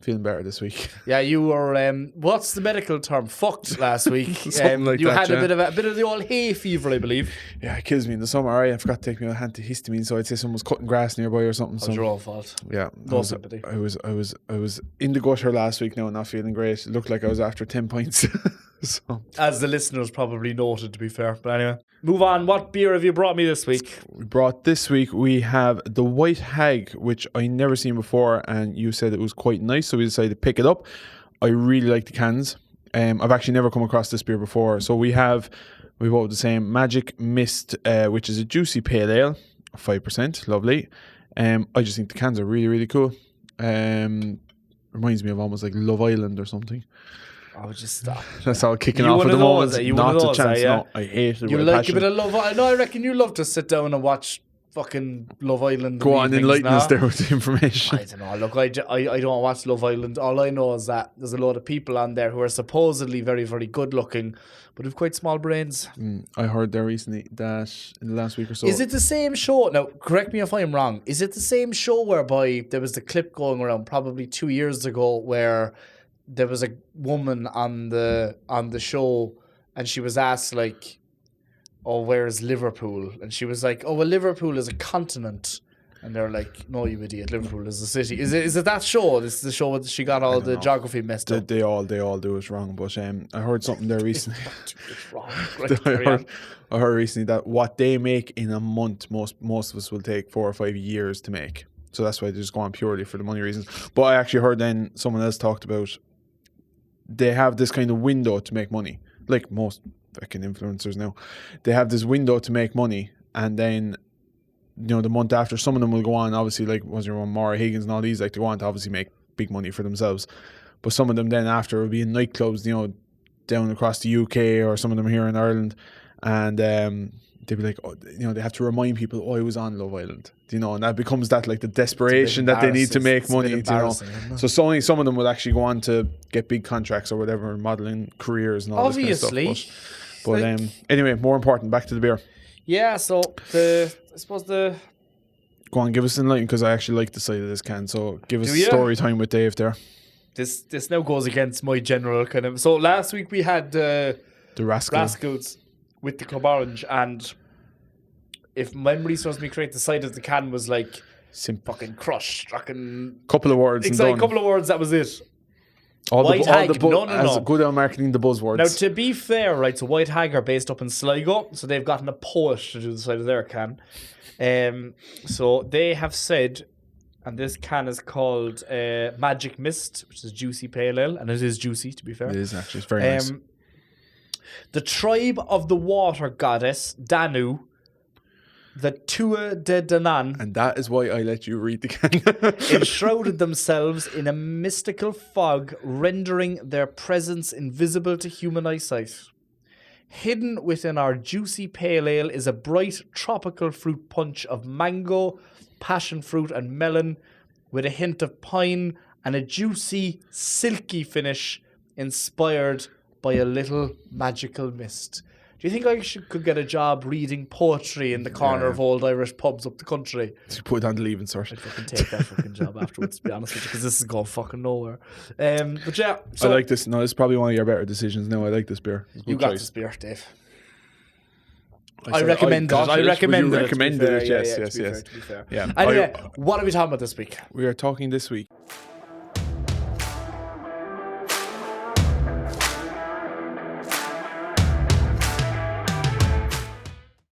Feeling better this week. Yeah, you were. What's the medical term? Fucked last week. Something like you that, had a bit of the old hay fever, I believe. Yeah, it kills me in the summer. I forgot to take me a antihistamine, so I'd say someone was cutting grass nearby or something. That was your own fault. Yeah, No sympathy. I was in the gutter last week now, not feeling great. It looked like I was after 10 points. So. As the listeners probably noted, to be fair. But anyway, move on. What beer have you brought me this week? This week we have the White Hag, which I never seen before, and you said it was quite nice, so we decided to pick it up. I really like the cans. I've actually never come across this beer before. So we both the same Magic Mist, which is a juicy pale ale, 5%, lovely. I just think the cans are really, really cool. Reminds me of almost like Love Island or something. I would just stop. That's all kicking off at the moment. Not a chance. Yeah. No, I hate it. You like a bit of Love Island? No, I reckon you love to sit down and watch fucking Love Island. Go on, enlighten us there with the information. I don't know. Look, I don't watch Love Island. All I know is that there's a lot of people on there who are supposedly very, very good looking, but have quite small brains. I heard there recently that in the last week or so. Is it the same show? Now, correct me if I'm wrong. Is it the same show whereby there was the clip going around probably 2 years ago where there was a woman on the show and she was asked like, "Oh, where is Liverpool?" And she was like, "Oh, well, Liverpool is a continent." And they're like, "No, you idiot, Liverpool is a city." Is it that show? This is the show where she got all the geography messed up. They all do it wrong. But I heard something there recently. It's wrong. Right, I heard recently that what they make in a month, most of us will take 4 or 5 years to make. So that's why they just go on purely for the money reasons. But I actually heard then someone else talked about they have this kind of window to make money, like most fucking influencers now. They have this window to make money, and then the month after, some of them will go on, obviously, like was your one Maura Higgins and all these, like, they go on to obviously make big money for themselves. But some of them then after will be in nightclubs, down across the UK, or some of them here in Ireland, and they'd be like, they have to remind people, "Oh, I was on Love Island," and that becomes that like the desperation that they need to make money, So some of them will actually go on to get big contracts or whatever, modeling careers and all obviously this kind of stuff. But anyway, more important, back to the beer. Yeah, so go on, give us enlighten, because I actually like the sight of this can. So give us story time with Dave there. This now goes against my general kind of. So last week we had the Rascals with the Club Orange, and if memory serves me correct, the side of the can was like fucking crushed, fucking couple of words. Exactly, a couple of words. That was it. White Hag. No. Good on marketing the buzzwords. Now, to be fair, right, so White Hag are based up in Sligo, so they've gotten a poet to do the side of their can. So they have said, and this can is called Magic Mist, which is juicy pale ale, and it is juicy, to be fair. It is actually. It's very nice. The tribe of the water goddess Danu, the Tua de Danann, and that is why I let you read the can, enshrouded themselves in a mystical fog, rendering their presence invisible to human eyesight. Hidden within our juicy pale ale is a bright tropical fruit punch of mango, passion fruit, and melon, with a hint of pine and a juicy, silky finish inspired by a little magical mist. Do you think I could get a job reading poetry in the corner of old Irish pubs up the country? To put it on the leaving cert. I'd fucking take that fucking job afterwards, to be honest with you, because this is going fucking nowhere. But yeah. So I like this. No, this is probably one of your better decisions now. I like this beer. You got this beer, Dave. I recommend it. I recommended it. Yes. Yeah. Anyway, what are we talking about this week? We are talking this week